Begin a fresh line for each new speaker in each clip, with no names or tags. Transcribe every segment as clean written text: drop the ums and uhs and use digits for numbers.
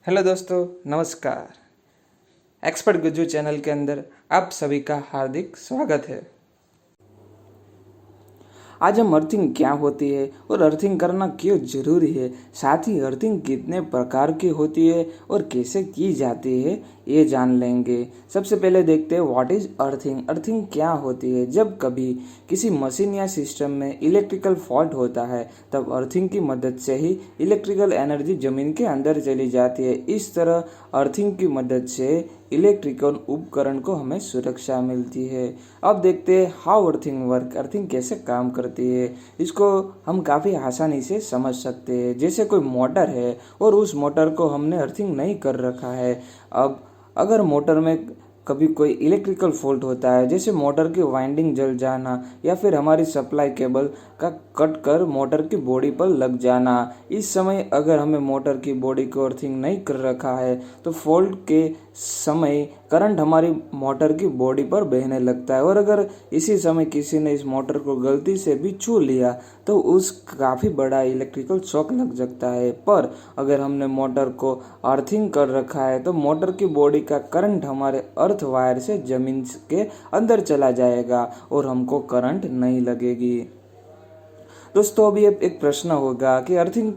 Hello दोस्तों, नमस्कार। Expert Gujju channel के अंदर आप सभी का हार्दिक स्वागत है। आज हम अर्थिंग क्या होती है और अर्थिंग करना क्यों जरूरी है, साथ ही अर्थिंग कितने प्रकार की होती है और कैसे की जाती है, ये जान लेंगे। सबसे पहले देखते हैं व्हाट इज अर्थिंग। अर्थिंग क्या होती है? जब कभी किसी मशीन या सिस्टम में इलेक्ट्रिकल फॉल्ट होता है तब अर्थिंग की मदद से ही इलेक्ट्रिकल एनर्जी जमीन के अंदर चली जाती है। इस तरह अर्थिंग की मदद से इलेक्ट्रिकल उपकरण को हमें सुरक्षा मिलती है। अब देखते हैं हाउ अर्थिंग वर्क, अर्थिंग कैसे काम करती है। इसको हम काफ़ी आसानी से समझ सकते हैं। जैसे कोई मोटर है और उस मोटर को हमने अर्थिंग नहीं कर रखा है। अब अगर मोटर में कभी कोई इलेक्ट्रिकल फॉल्ट होता है, जैसे मोटर की वाइंडिंग जल जाना या फिर हमारी सप्लाई केबल का कट कर मोटर की बॉडी पर लग जाना, इस समय अगर हमें मोटर की बॉडी को अर्थिंग नहीं कर रखा है तो फॉल्ट के समय करंट हमारी मोटर की बॉडी पर बहने लगता है। और अगर इसी समय किसी ने इस मोटर को गलती से भी छू लिया तो उस काफ़ी बड़ा इलेक्ट्रिकल शॉक लग सकता है। पर अगर हमने मोटर को अर्थिंग कर रखा है तो मोटर की बॉडी का करंट हमारे अर्थ वायर से जमीन के अंदर चला जाएगा और हमको करंट नहीं लगेगी। दोस्तों, अभी एक प्रश्न होगा कि अर्थिंग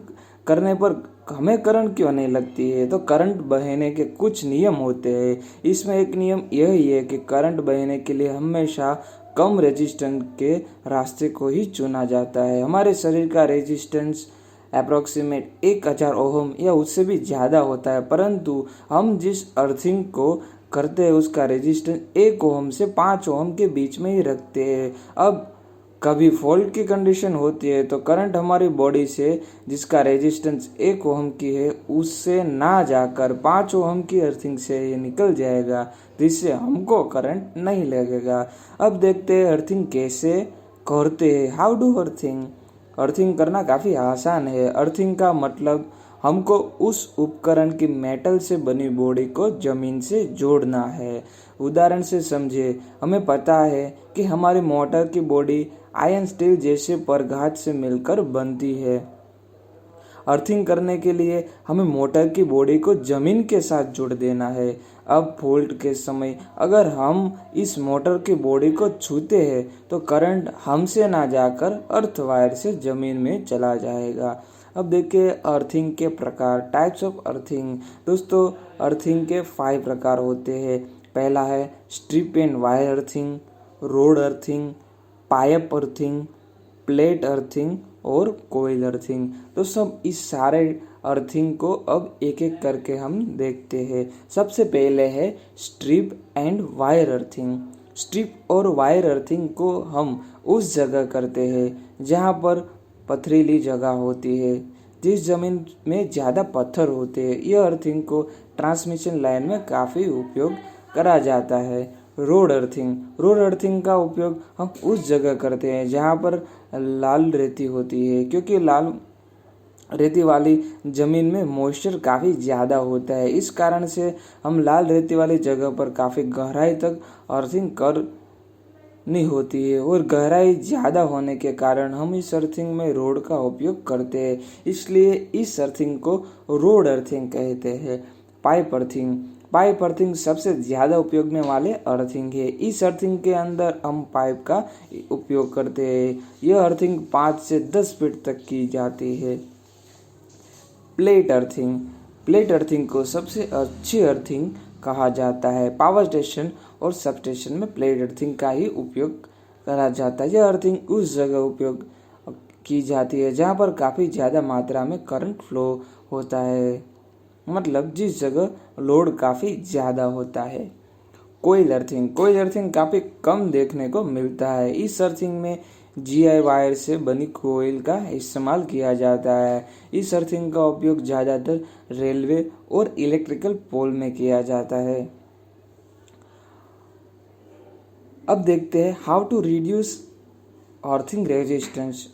करने पर हमें करंट क्यों नहीं लगती है? तो करंट बहने के कुछ नियम होते हैं। इसमें एक नियम यही है कि करंट बहने के लिए हमेशा कम रेजिस्टेंस के रास्ते को ही चुना जाता है। हमारे शरीर का रेजिस्टेंस अप्रोक्सीमेट 1000 ओहम या उससे भी ज़्यादा होता है, परंतु हम जिस अर्थिंग को करते हैं उसका रेजिस्टेंस 1 ओहम से 5 ओहम के बीच में ही रखते हैं। अब कभी फॉल्ट की कंडीशन होती है तो करंट हमारी बॉडी से जिसका रेजिस्टेंस 1 ओहम की है उससे ना जाकर 5 ओहम की अर्थिंग से ये निकल जाएगा, जिससे हमको करंट नहीं लगेगा। अब देखते हैं अर्थिंग कैसे करते हैं। How do earthing. अर्थिंग करना काफ़ी आसान है। अर्थिंग का मतलब हमको उस उपकरण की मेटल से बनी बॉडी को जमीन से जोड़ना है। उदाहरण से समझे, हमें पता है कि हमारी मोटर की बॉडी आयरन स्टील जैसे पदार्थ से मिलकर बनती है। अर्थिंग करने के लिए हमें मोटर की बॉडी को जमीन के साथ जोड़ देना है। अब फॉल्ट के समय अगर हम इस मोटर की बॉडी को छूते हैं तो करंट हमसे ना जाकर अर्थ वायर से जमीन में चला जाएगा। अब देखिए अर्थिंग के प्रकार, टाइप्स ऑफ अर्थिंग। दोस्तों, अर्थिंग के 5 प्रकार होते हैं। पहला है strip and wire earthing, road earthing, pipe earthing, plate earthing और कोयल अर्थिंग। तो सब इस सारे अर्थिंग को अब एक एक करके हम देखते हैं। सबसे पहले है strip and wire earthing. Strip और वायर अर्थिंग को हम उस जगह करते हैं जहाँ पर पथरीली जगह होती है, जिस जमीन में ज़्यादा पत्थर होते हैं। यह अर्थिंग को ट्रांसमिशन लाइन में काफ़ी उपयोग करा जाता है। Road earthing. रोड अर्थिंग का उपयोग हम उस जगह करते हैं जहाँ पर लाल रेती होती है, क्योंकि लाल रेती वाली ज़मीन में मॉइस्चर काफ़ी ज़्यादा होता है। इस कारण से हम लाल रेती वाली जगह पर काफ़ी गहराई तक अर्थिंग करनी होती है और गहराई ज़्यादा होने के कारण हम इस अर्थिंग में रोड का उपयोग करते हैं, इसलिए इस अर्थिंग को रोड अर्थिंग कहते हैं। Pipe earthing. पाइप अर्थिंग सबसे ज़्यादा उपयोग में वाले अर्थिंग है। इस अर्थिंग के अंदर हम पाइप का उपयोग करते हैं। यह अर्थिंग 5 से 10 फीट तक की जाती है। Plate earthing. प्लेट अर्थिंग को सबसे अच्छी अर्थिंग कहा जाता है। पावर स्टेशन और सब स्टेशन में प्लेट अर्थिंग का ही उपयोग करा जाता है। यह अर्थिंग उस जगह उपयोग की जाती है जहाँ पर काफ़ी ज़्यादा मात्रा में करंट फ्लो होता है, मतलब जिस जगह लोड काफ़ी ज़्यादा होता है। कोयल अर्थिंग। कोयल अर्थिंग काफ़ी कम देखने को मिलता है। इस अर्थिंग में जीआई वायर से बनी कोयल का इस्तेमाल किया जाता है। इस अर्थिंग का उपयोग ज़्यादातर रेलवे और इलेक्ट्रिकल पोल में किया जाता है। अब देखते हैं how to reduce earthing resistance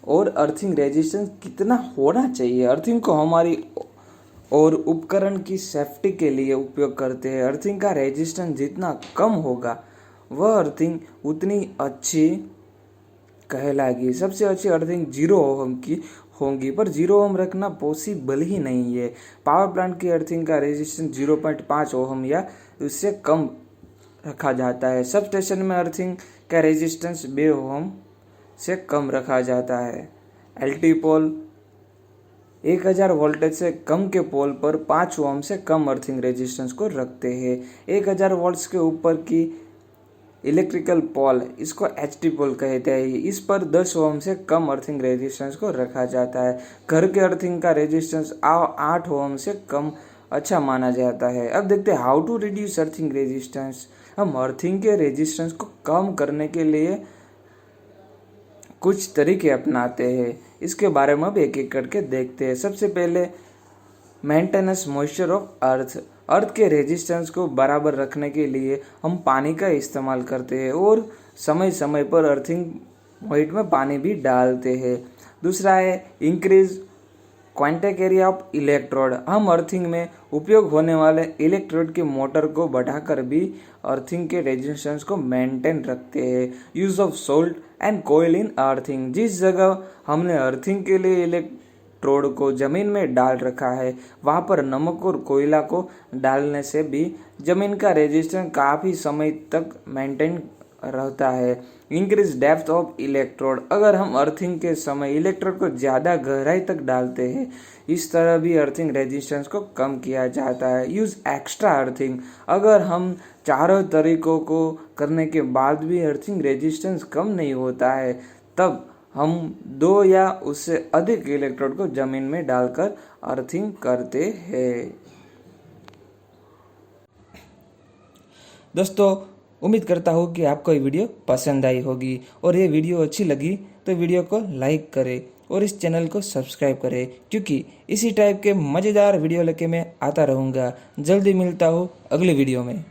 और अर्थिंग रेजिस्टेंस कितना होना चाहिए। अर्थिंग को हमारी और उपकरण की सेफ्टी के लिए उपयोग करते हैं। अर्थिंग का रेजिस्टेंस जितना कम होगा वह अर्थिंग उतनी अच्छी कहलाएगी। सबसे अच्छी अर्थिंग 0 ओहम की होंगी, पर 0 ओम रखना पॉसिबल ही नहीं है। पावर प्लांट की अर्थिंग का रेजिस्टेंस 0.5 ओम या उससे कम रखा जाता है। सब स्टेशन में अर्थिंग का रेजिस्टेंस 2 ओम से कम रखा जाता है। एलटी पोल 1000 वोल्टेज से कम के पोल पर 5 ओम से कम अर्थिंग रेजिस्टेंस को रखते हैं। 1000 वोल्ट्स के ऊपर की इलेक्ट्रिकल पोल, इसको एचटी पोल कहते हैं, इस पर 10 ओम से कम अर्थिंग रेजिस्टेंस को रखा जाता है। घर के अर्थिंग का रेजिस्टेंस 8 ओम से कम अच्छा माना जाता है। अब देखते हैं how to reduce earthing resistance. हम अर्थिंग के रेजिस्टेंस को कम करने के लिए कुछ तरीके अपनाते हैं, इसके बारे में अब एक एक करके देखते हैं। सबसे पहले मेंटेनेंस मॉइस्चर ऑफ अर्थ के रेजिस्टेंस को बराबर रखने के लिए हम पानी का इस्तेमाल करते हैं और समय समय पर अर्थिंग पॉइंट में पानी भी डालते हैं। दूसरा है इंक्रीज क्वांटिक एरिया ऑफ इलेक्ट्रोड। हम अर्थिंग में उपयोग होने वाले इलेक्ट्रोड के मोटर को बढ़ाकर भी अर्थिंग के रेजिस्टेंस को मेंटेन रखते हैं। Use of salt and coal in earthing. जिस जगह हमने अर्थिंग के लिए इलेक्ट्रोड को जमीन में डाल रखा है, वहां पर नमक और कोयला को डालने से भी जमीन का रेजिस्टेंस काफ़ी समय तक मेंटेन रहता है। Increase depth of electrode. अगर हम अर्थिंग के समय इलेक्ट्रोड को ज़्यादा गहराई तक डालते हैं, इस तरह भी अर्थिंग रेजिस्टेंस को कम किया जाता है। Use extra earthing. अगर हम चारों तरीकों को करने के बाद भी अर्थिंग रेजिस्टेंस कम नहीं होता है, तब हम 2 या उससे अधिक इलेक्ट्रोड को जमीन में डालकर अर्थिंग करते हैं। दोस्तों, उम्मीद करता हूँ कि आपको ये वीडियो पसंद आई होगी, और ये वीडियो अच्छी लगी तो वीडियो को लाइक करें और इस चैनल को सब्सक्राइब करें, क्योंकि इसी टाइप के मज़ेदार वीडियो लेके मैं आता रहूँगा। जल्दी मिलता हूँ अगली वीडियो में।